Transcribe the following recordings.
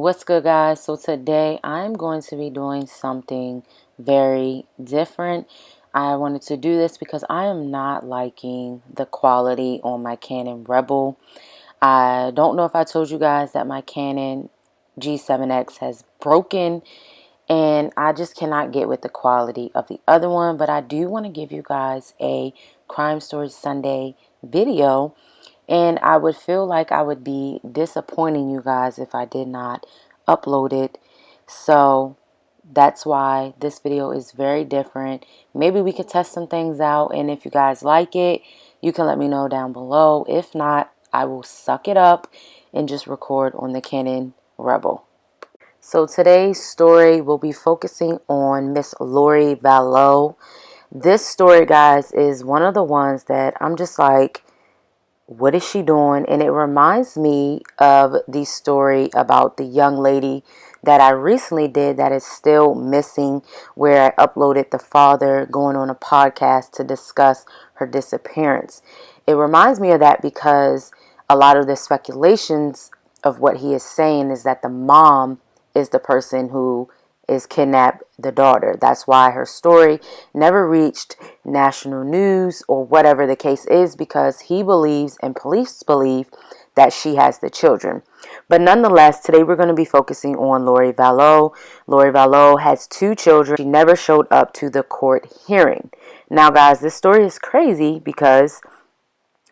What's good, guys? So today I'm going to be doing something very different. I wanted to do this because I am not liking the quality on my Canon Rebel. I don't know if I told you guys that my Canon G7X has broken and I just cannot get with the quality of the other one, but I do want to give you guys a Crime Story Sunday video. And I would feel like I would be disappointing you guys if I did not upload it. So that's why this video is very different. Maybe we could test some things out. And if you guys like it, you can let me know down below. If not, I will suck it up and just record on the Canon Rebel. So today's story will be focusing on Miss Lori Vallow. This story, guys, is one of the ones that I'm just like, what is she doing? And it reminds me of the story about the young lady that I recently did that is still missing, where I uploaded the father going on a podcast to discuss her disappearance. It reminds me of that because a lot of the speculations of what he is saying is that the mom is the person who is kidnapped the daughter. That's why her story never reached national news or whatever the case is, because he believes and police believe that she has the children. But nonetheless, today we're going to be focusing on Lori Vallow. Lori Vallow has 2 children. She never showed up to the court hearing. Now, guys, this story is crazy because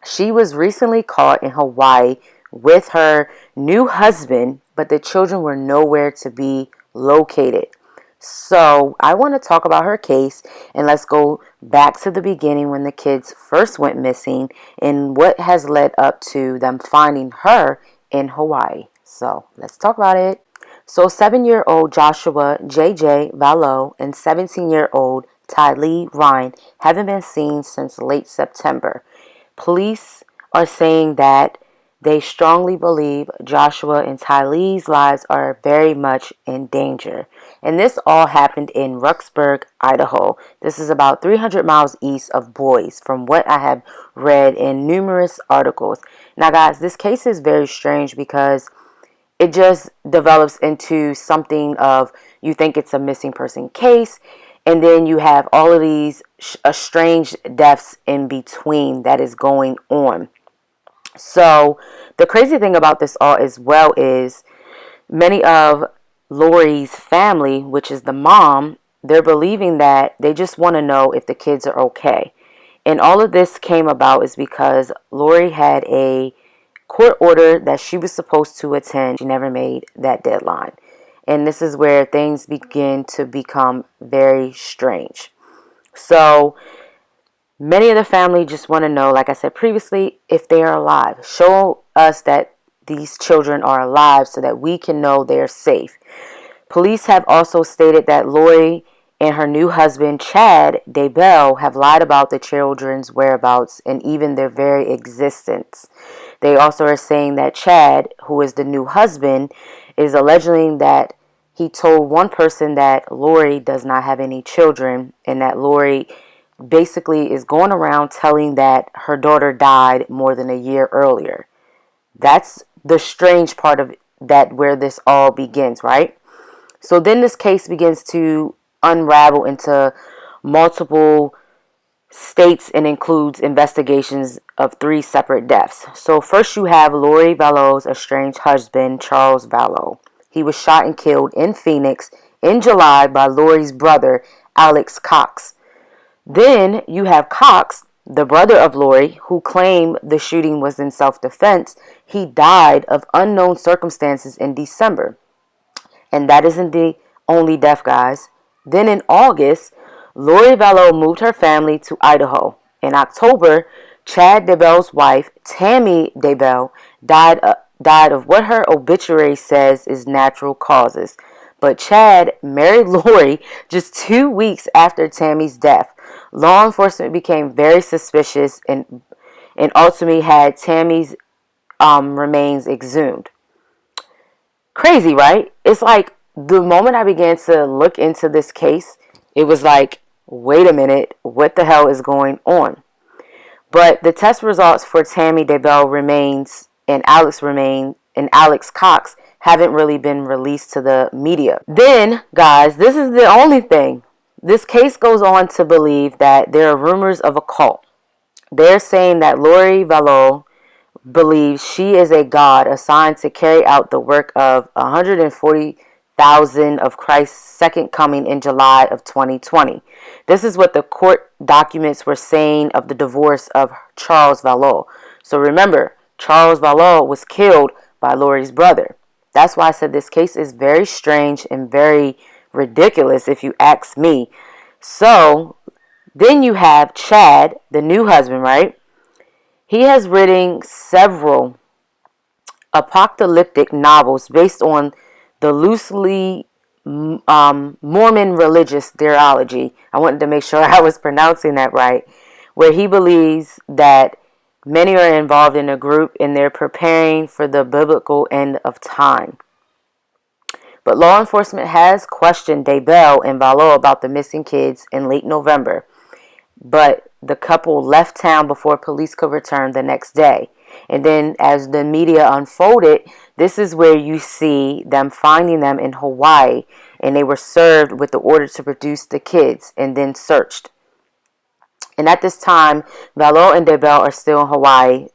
she was recently caught in Hawaii with her new husband, but the children were nowhere to be located. So I want to talk about her case, and let's go back to the beginning when the kids first went missing and what has led up to them finding her in Hawaii. So let's talk about it. So 7-year-old Joshua JJ Vallow and 17-year-old Tylee Ryan haven't been seen since late September. Police are saying that they strongly believe Joshua and Tylee's lives are very much in danger. And this all happened in Rexburg, Idaho. This is about 300 miles east of Boise, from what I have read in numerous articles. Now, guys, this case is very strange because it just develops into something of, you think it's a missing person case, and then you have all of these strange deaths in between that is going on. So the crazy thing about this all as well is many of Lori's family, which is the mom, they're believing that they just want to know if the kids are okay. And all of this came about is because Lori had a court order that she was supposed to attend. She never made that deadline. And this is where things begin to become very strange. So many of the family just want to know, like I said previously, if they are alive. Show us that these children are alive so that we can know they're safe. Police have also stated that Lori and her new husband, Chad Daybell, have lied about the children's whereabouts and even their very existence. They also are saying that Chad, who is the new husband, is alleging that he told one person that Lori does not have any children, and that Lori basically is going around telling that her daughter died more than a year earlier. That's the strange part of that, where this all begins, right? So then this case begins to unravel into multiple states and includes investigations of 3 separate deaths. So first you have Lori Vallow's estranged husband, Charles Vallow. He was shot and killed in Phoenix in July by Lori's brother, Alex Cox. Then you have Cox, the brother of Lori, who claimed the shooting was in self-defense. He died of unknown circumstances in December. And that isn't the only death, guys. Then in August, Lori Vallow moved her family to Idaho. In October, Chad Daybell's wife, Tammy Daybell, died of what her obituary says is natural causes. But Chad married Lori just 2 weeks after Tammy's death. Law enforcement became very suspicious and ultimately had Tammy's remains exhumed. Crazy, right? It's like the moment I began to look into this case, it was like, wait a minute, what the hell is going on? But the test results for Tammy Daybell remains and Alex Cox haven't really been released to the media. Then, guys, this is the only thing. This case goes on to believe that there are rumors of a cult. They're saying that Lori Vallow believes she is a god assigned to carry out the work of 140,000 of Christ's second coming in July of 2020. This is what the court documents were saying of the divorce of Charles Vallow. So remember, Charles Vallow was killed by Lori's brother. That's why I said this case is very strange and very ridiculous if you ask me. So then you have Chad, the new husband, right? He has written several apocalyptic novels based on the loosely Mormon religious theology. I wanted to make sure I was pronouncing that right. Where he believes that many are involved in a group and they're preparing for the biblical end of time. But law enforcement has questioned Daybell and Vallow about the missing kids in late November. But the couple left town before police could return the next day. And then as the media unfolded, this is where you see them finding them in Hawaii. And they were served with the order to produce the kids and then searched. And at this time, Vallow and Daybell are still in Hawaii.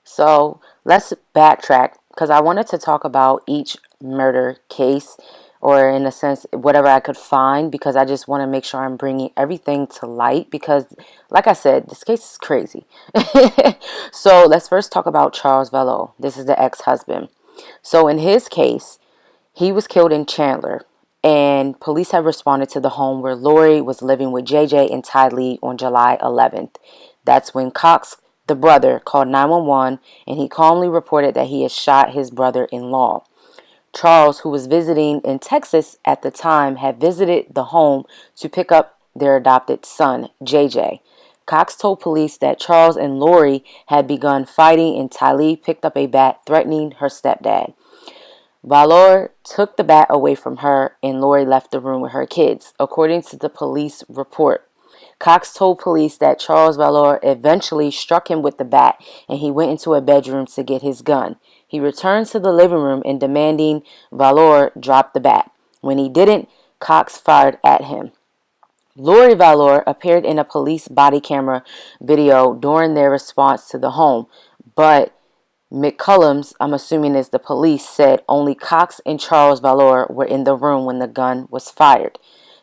So let's backtrack because I wanted to talk about each murder case, or in a sense, whatever I could find, because I just want to make sure I'm bringing everything to light because, like I said, this case is crazy. So let's first talk about Charles Vallow. This is the ex-husband. So in his case, he was killed in Chandler, and police have responded to the home where Lori was living with JJ and Tylee on July 11th. That's when Cox, the brother, called 911, and he calmly reported that he had shot his brother-in-law. Charles, who was visiting in Texas at the time, had visited the home to pick up their adopted son, JJ. Cox told police that Charles and Lori had begun fighting, and Tylee picked up a bat, threatening her stepdad. Vallow took the bat away from her, and Lori left the room with her kids, according to the police report. Cox told police that Charles Vallow eventually struck him with the bat, and he went into a bedroom to get his gun. He returned to the living room and demanding Vallow drop the bat. When he didn't, Cox fired at him. Lori Vallow appeared in a police body camera video during their response to the home, but McCullum's, I'm assuming is the police, said only Cox and Charles Vallow were in the room when the gun was fired.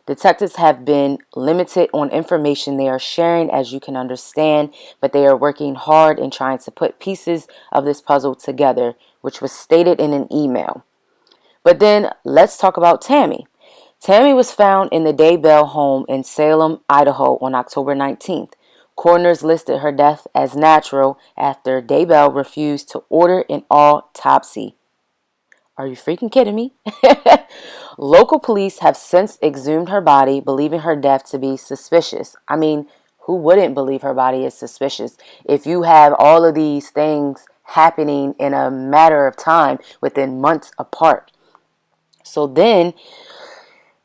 Detectives have been limited on information they are sharing, as you can understand, but they are working hard in trying to put pieces of this puzzle together, which was stated in an email. But then let's talk about Tammy. Tammy was found in the Daybell home in Salem, Idaho on October 19th. Coroners listed her death as natural after Daybell refused to order an autopsy. Are you freaking kidding me? Local police have since exhumed her body, believing her death to be suspicious. I mean, who wouldn't believe her body is suspicious? If you have all of these things happening in a matter of time within months apart. So then,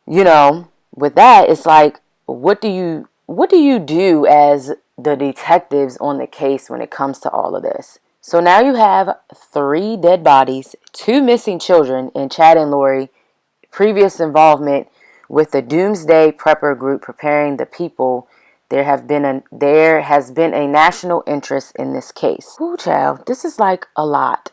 with that, it's like, what do you do as the detectives on the case when it comes to all of this? So now you have 3 dead bodies, 2 missing children, and Chad and Lori, previous involvement with the Doomsday Prepper group preparing the people. There has been a national interest in this case. Ooh, child, this is like a lot.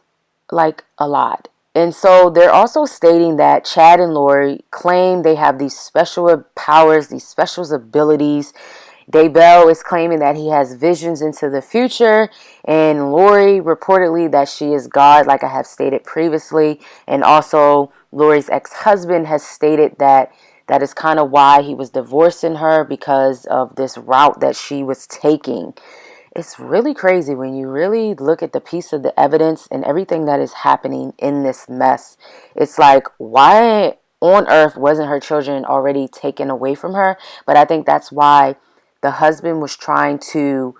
And so they're also stating that Chad and Lori claim they have these special powers, these special abilities. Daybell is claiming that he has visions into the future, and Lori reportedly that she is God, like I have stated previously. And also Lori's ex-husband has stated that is kind of why he was divorcing her, because of this route that she was taking. It's really crazy when you really look at the piece of the evidence and everything that is happening in this mess. It's like, why on earth wasn't her children already taken away from her? But I think that's why the husband was trying to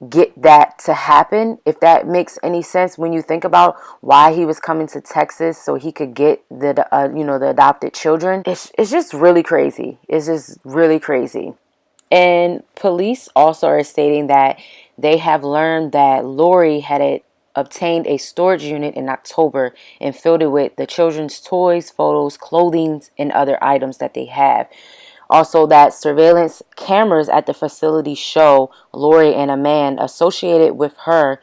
get that to happen, if that makes any sense when you think about why he was coming to Texas, so he could get the adopted children. It's just really crazy. It's just really crazy. And police also are stating that they have learned that Lori had obtained a storage unit in October and filled it with the children's toys, photos, clothing, and other items that they have. Also, that surveillance cameras at the facility show Lori and a man associated with her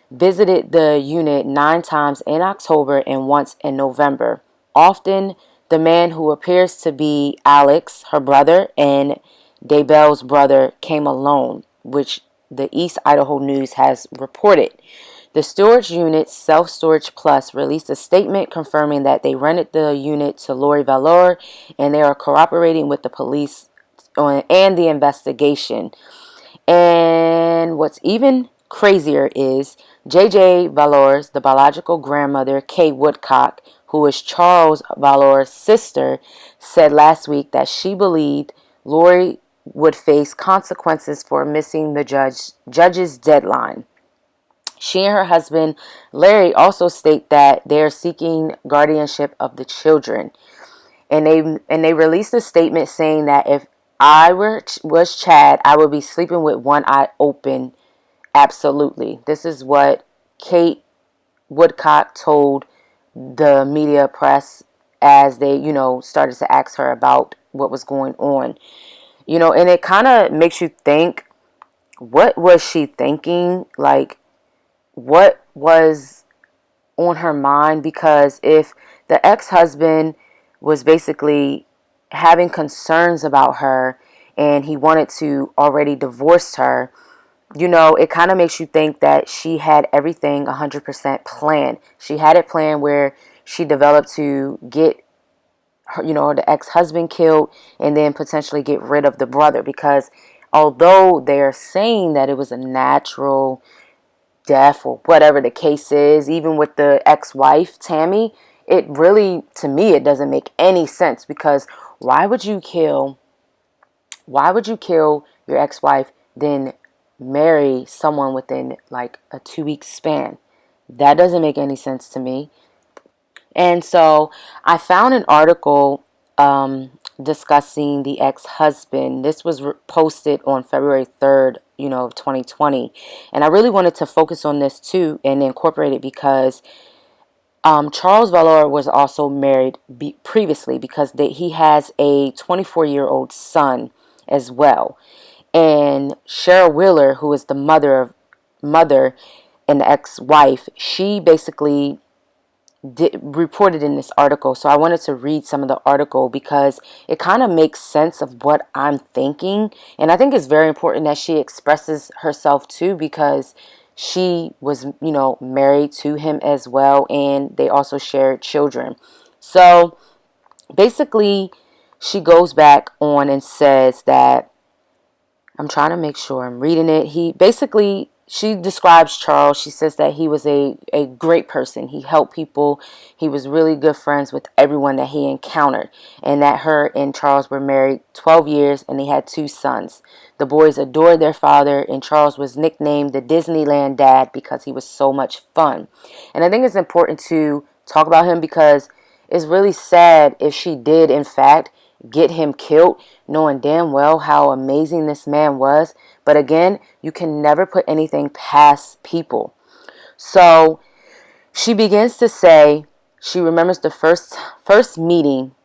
visited the unit 9 times in October and once in November. Often, the man, who appears to be Alex, her brother, and Daybell's brother, came alone, which the East Idaho News has reported. The storage unit, Self Storage Plus, released a statement confirming that they rented the unit to Lori Vallow, and they are cooperating with the police and the investigation. And what's even crazier is JJ Vallow's, the biological grandmother, Kay Woodcock, who is Charles Vallow's sister, said last week that she believed Lori would face consequences for missing the judge's deadline. She and her husband, Larry, also state that they are seeking guardianship of the children. And they released a statement saying that if I was Chad, I would be sleeping with one eye open. Absolutely. This is what Kate Woodcock told the media press as they, started to ask her about what was going on. And it kind of makes you think, what was she thinking? Like, what was on her mind? Because if the ex-husband was basically having concerns about her and he wanted to already divorce her, it kind of makes you think that she had everything 100% planned. She had it planned where she developed to get her, the ex-husband killed and then potentially get rid of the brother, because although they're saying that it was a natural death or whatever the case is, even with the ex-wife Tammy, it really, to me, it doesn't make any sense, because why would you kill your ex-wife, then marry someone within like a 2-week span? That doesn't make any sense to me. And so I found an article discussing the ex-husband. This was posted on February 3rd, of 2020. And I really wanted to focus on this too and incorporate it because Charles Vallow was also married previously, because he has a 24-year-old son as well. And Cheryl Wheeler, who is the mother and the ex-wife, she basically reported in this article. So I wanted to read some of the article because it kind of makes sense of what I'm thinking. And I think it's very important that she expresses herself too, because she was, married to him as well, and they also shared children. So basically, she goes back on and says that, I'm trying to make sure I'm reading it. She describes Charles. She says that he was a great person. He helped people. He was really good friends with everyone that he encountered. And that her and Charles were married 12 years and they had 2 sons. The boys adored their father, and Charles was nicknamed the Disneyland Dad because he was so much fun. And I think it's important to talk about him because it's really sad if she did, in fact, get him killed, knowing damn well how amazing this man was. But again, you can never put anything past people. So she begins to say she remembers the first meeting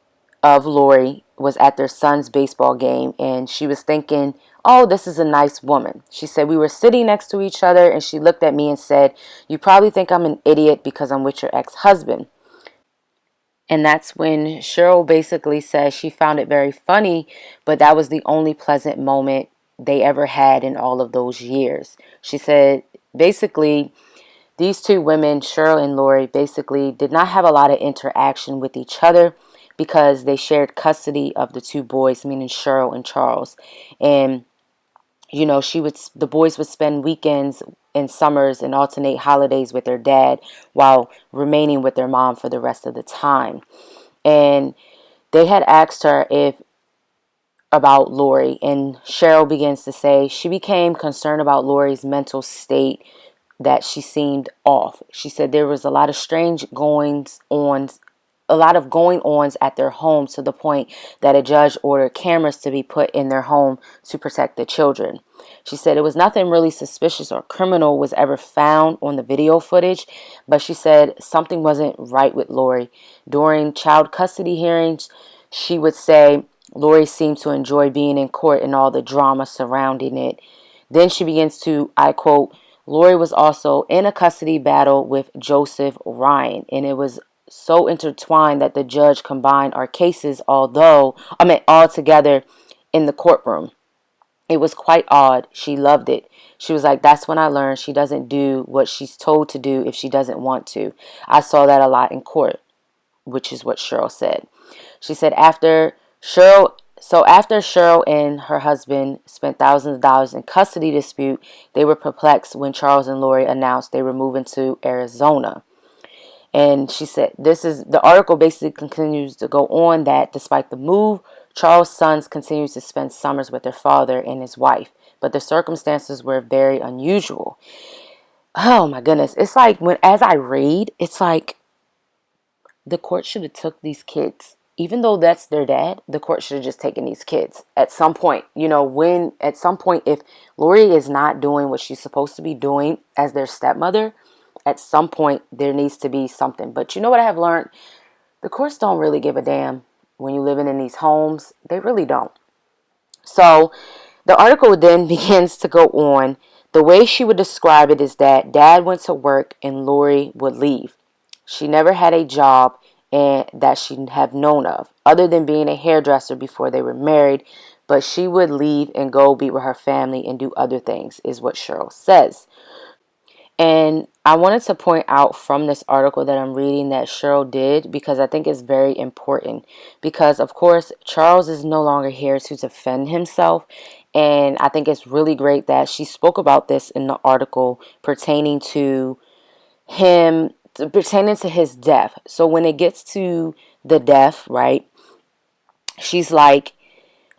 of Lori was at their son's baseball game, and she was thinking, oh, this is a nice woman. She said, we were sitting next to each other, and she looked at me and said, you probably think I'm an idiot because I'm with your ex-husband. And that's when Cheryl basically says she found it very funny, but that was the only pleasant moment they ever had in all of those years. She said basically these 2 women, Cheryl and Lori, basically did not have a lot of interaction with each other because they shared custody of the 2 boys, meaning Cheryl and Charles. And the boys would spend weekends and summers and alternate holidays with their dad while remaining with their mom for the rest of the time. And they had asked her about Lori, and Cheryl begins to say she became concerned about Lori's mental state, that she seemed off. She said there was a lot of strange goings on a lot of going-ons at their home, to the point that a judge ordered cameras to be put in their home to protect the children. She said it was nothing really suspicious or criminal was ever found on the video footage, but she said something wasn't right with Lori. During child custody hearings, she would say Lori seemed to enjoy being in court and all the drama surrounding it. Then she begins to, I quote, Lori was also in a custody battle with Joseph Ryan, and it was so intertwined that the judge combined our cases all together in the courtroom. It was quite odd. She loved it. She was like, that's when I learned she doesn't do what she's told to do if she doesn't want to. I saw that a lot in court, which is what Cheryl said. She said after Cheryl and her husband spent thousands of dollars in custody dispute, they were perplexed when Charles and Lori announced they were moving to Arizona. And she said, the article basically continues to go on that despite the move, Charles' sons continued to spend summers with their father and his wife, but the circumstances were very unusual. Oh my goodness. It's like as I read, it's like the court should have took these kids. Even though that's their dad, the court should have just taken these kids at some point. If Lori is not doing what she's supposed to be doing as their stepmother, at some point there needs to be something. But you know what I have learned? The courts don't really give a damn when you're living in these homes. They really don't. So the article then begins to go on. The way she would describe it is that dad went to work and Lori would leave. She never had a job and that she'd have known of, other than being a hairdresser before they were married, but she would leave and go be with her family and do other things, is what Cheryl says. And I wanted to point out from this article that I'm reading that Cheryl did, because I think it's very important. Because, of course, Charles is no longer here to defend himself. And I think it's really great that she spoke about this in the article pertaining to his death. So when it gets to the death, right, she's like,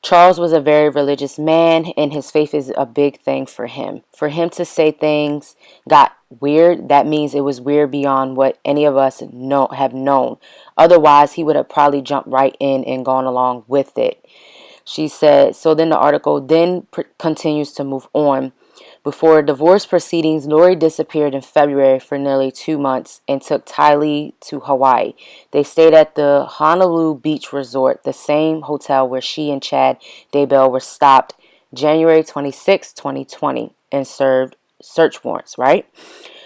Charles was a very religious man, and his faith is a big thing for him. For him to say things got weird, that means it was weird beyond what any of us have known. Otherwise, he would have probably jumped right in and gone along with it. She said, so then the article then continues to move on. Before divorce proceedings, Lori disappeared in February for nearly 2 months and took Tylee to Hawaii. They stayed at the Honolulu Beach Resort, the same hotel where she and Chad Daybell were stopped January 26, 2020, and served search warrants, right?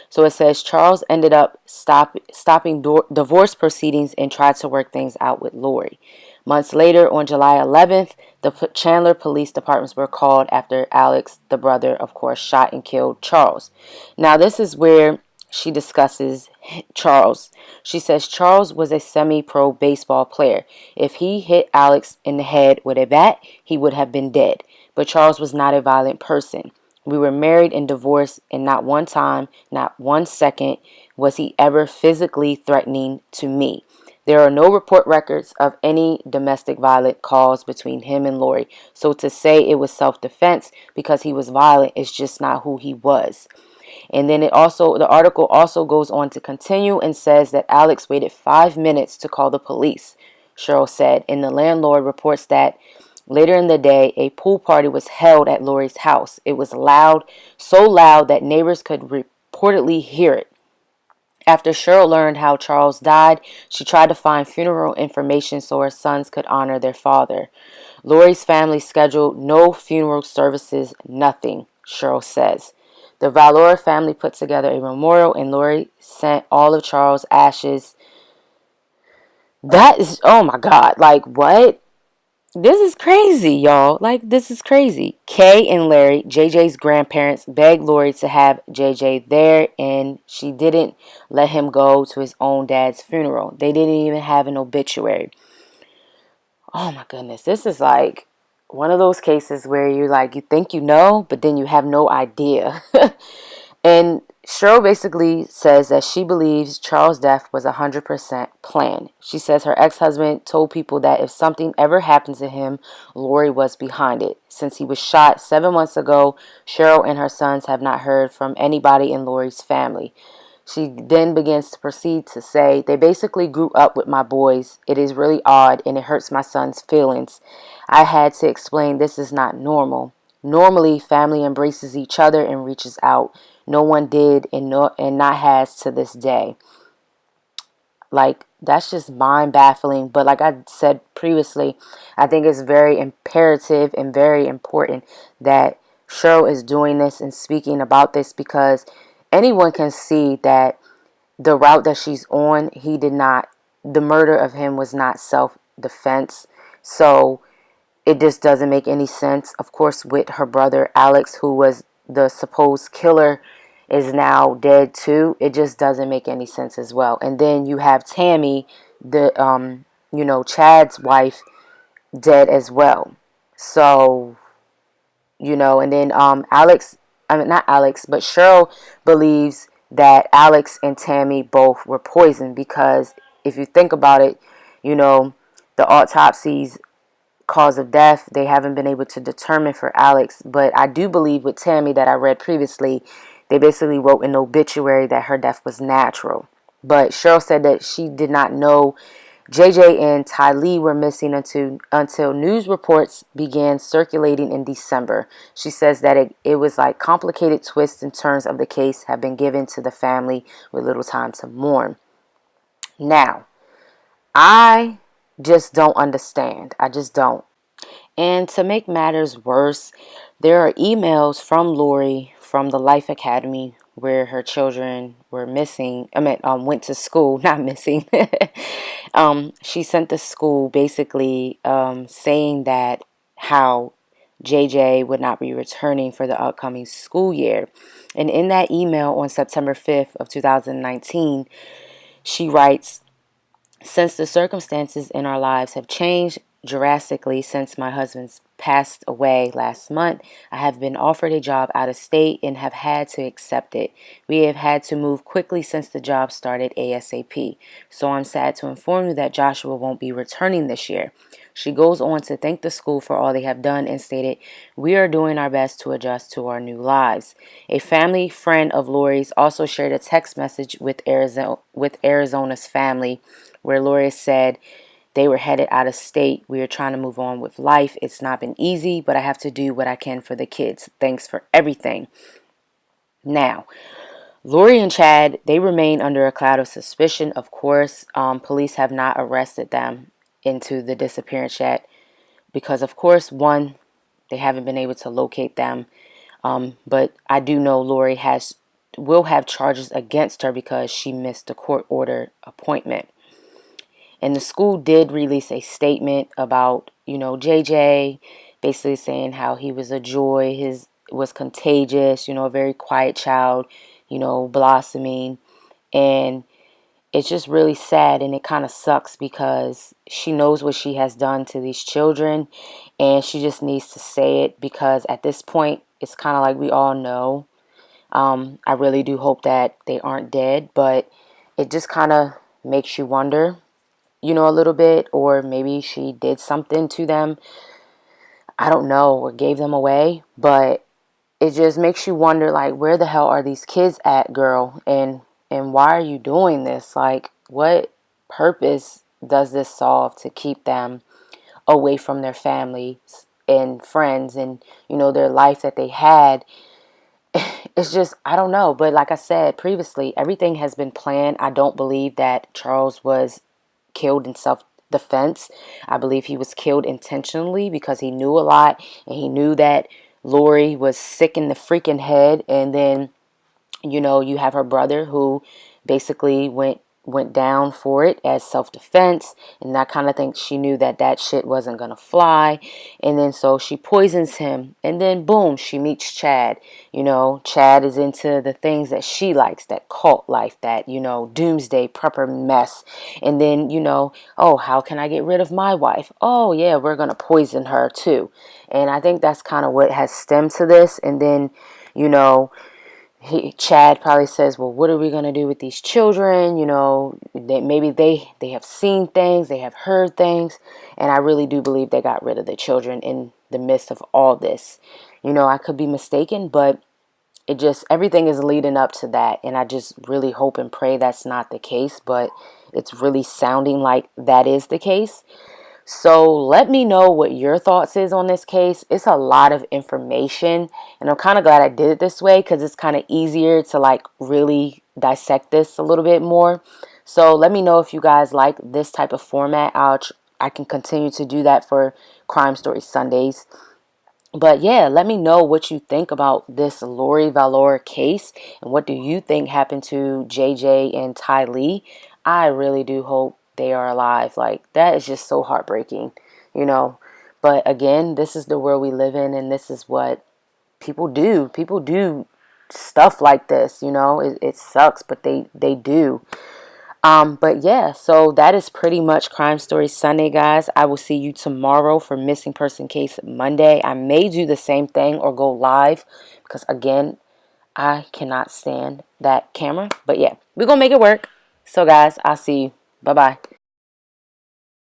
So it says Charles ended up stopping divorce proceedings and tried to work things out with Lori. Months later, on July 11th, the Chandler Police Departments were called after Alex, the brother, of course, shot and killed Charles. Now, this is where she discusses Charles. She says Charles was a semi-pro baseball player. If he hit Alex in the head with a bat, he would have been dead. But Charles was not a violent person. We were married and divorced, and not one time, not 1 second, was he ever physically threatening to me. There are no report records of any domestic violence calls between him and Lori. So to say it was self-defense because he was violent is just not who he was. And then the article also goes on to continue and says that Alex waited 5 minutes to call the police, Cheryl said. And the landlord reports that later in the day, a pool party was held at Lori's house. It was loud, so loud that neighbors could reportedly hear it. After Cheryl learned how Charles died, she tried to find funeral information so her sons could honor their father. Lori's family scheduled no funeral services, nothing, Cheryl says. The Vallow family put together a memorial and Lori sent all of Charles' ashes. That is, oh my God, like what? This is crazy, y'all. Like, this is crazy. Kay and Larry, JJ's grandparents, begged Lori to have JJ there, and she didn't let him go to his own dad's funeral. They didn't even have an obituary. Oh my goodness. This is like one of those cases where you think you know, but then you have no idea. And Cheryl basically says that she believes Charles' death was 100% planned. She says her ex-husband told people that if something ever happened to him, Lori was behind it. Since he was shot 7 months ago, Cheryl and her sons have not heard from anybody in Lori's family. She then begins to proceed to say, they basically grew up with my boys. It is really odd and it hurts my son's feelings. I had to explain this is not normal. Normally, family embraces each other and reaches out. No one did and not has to this day. Like, that's just mind baffling. But like I said previously, I think it's very imperative and very important that Cheryl is doing this and speaking about this, because anyone can see that the route that she's on, the murder of him was not self-defense. So it just doesn't make any sense. Of course, with her brother Alex, who was the supposed killer, is now dead too. It just doesn't make any sense as well. And then you have Tammy, the Chad's wife, dead as well. So, and then Alex, I mean, not Alex, but Cheryl believes that Alex and Tammy both were poisoned, because if you think about it, the autopsies, cause of death, they haven't been able to determine for Alex. But I do believe with Tammy, that I read previously, they basically wrote an obituary that her death was natural. But Cheryl said that she did not know JJ and Tylee were missing until news reports began circulating in December. She says that it was like complicated twists and turns of the case have been given to the family with little time to mourn. Now, I just don't understand. I just don't. And to make matters worse, there are emails from Lori from the Life Academy where her children were missing. Went to school, not missing. She sent the school basically saying that how JJ would not be returning for the upcoming school year. And in that email on September 5th of 2019, she writes, since the circumstances in our lives have changed drastically since my husband's passed away last month, I have been offered a job out of state and have had to accept it. We have had to move quickly since the job started ASAP. So I'm sad to inform you that Joshua won't be returning this year. She goes on to thank the school for all they have done and stated, we are doing our best to adjust to our new lives. A family friend of Lori's also shared a text message with Arizona's family where Lori said they were headed out of state. We are trying to move on with life. It's not been easy, but I have to do what I can for the kids. Thanks for everything. Now, Lori and Chad, they remain under a cloud of suspicion. Of course, police have not arrested them into the disappearance yet because, of course, one, they haven't been able to locate them. But I do know Lori will have charges against her because she missed the court order appointment. And the school did release a statement about, JJ, basically saying how he was a joy, was contagious, a very quiet child, blossoming. And it's just really sad, and it kind of sucks because she knows what she has done to these children, and she just needs to say it because at this point, it's kind of like we all know. I really do hope that they aren't dead, but it just kind of makes you wonder, a little bit, or maybe she did something to them. I don't know, or gave them away, but it just makes you wonder, like, where the hell are these kids at, girl? And why are you doing this? Like, what purpose does this solve to keep them away from their families and friends and, their life that they had? It's just, I don't know. But like I said previously, everything has been planned. I don't believe that Charles was killed in self-defense. I believe he was killed intentionally because he knew a lot and he knew that Lori was sick in the freaking head. And then, you have her brother who basically went down for it as self-defense and that kind of thing. She knew that shit wasn't gonna fly, and then so she poisons him, and then boom, she meets Chad. Chad is into the things that she likes, that cult life, that doomsday prepper mess. And then oh, how can I get rid of my wife? Oh yeah, we're gonna poison her too. And I think that's kind of what has stemmed to this. And then Chad probably says, well, what are we going to do with these children? Maybe they have seen things, they have heard things. And I really do believe they got rid of the children in the midst of all this. I could be mistaken, but it just, everything is leading up to that, and I just really hope and pray that's not the case, but it's really sounding like that is the case. So let me know what your thoughts is on this case. It's a lot of information, and I'm kind of glad I did it this way because it's kind of easier to like really dissect this a little bit more. So let me know if you guys like this type of format. I can continue to do that for Crime Story Sundays. But yeah, let me know what you think about this Lori Vallow case, and what do you think happened to JJ and Tylee. I really do hope they are alive. Like, that is just so heartbreaking, you know. But again, this is the world we live in, and this is what people do. People do stuff like this, you know. It sucks, but they do. But yeah, so that is pretty much Crime Story Sunday, guys. I will see you tomorrow for Missing Person Case Monday. I may do the same thing or go live because, again, I cannot stand that camera. But yeah, we're going to make it work. So, guys, I'll see you. Bye-bye.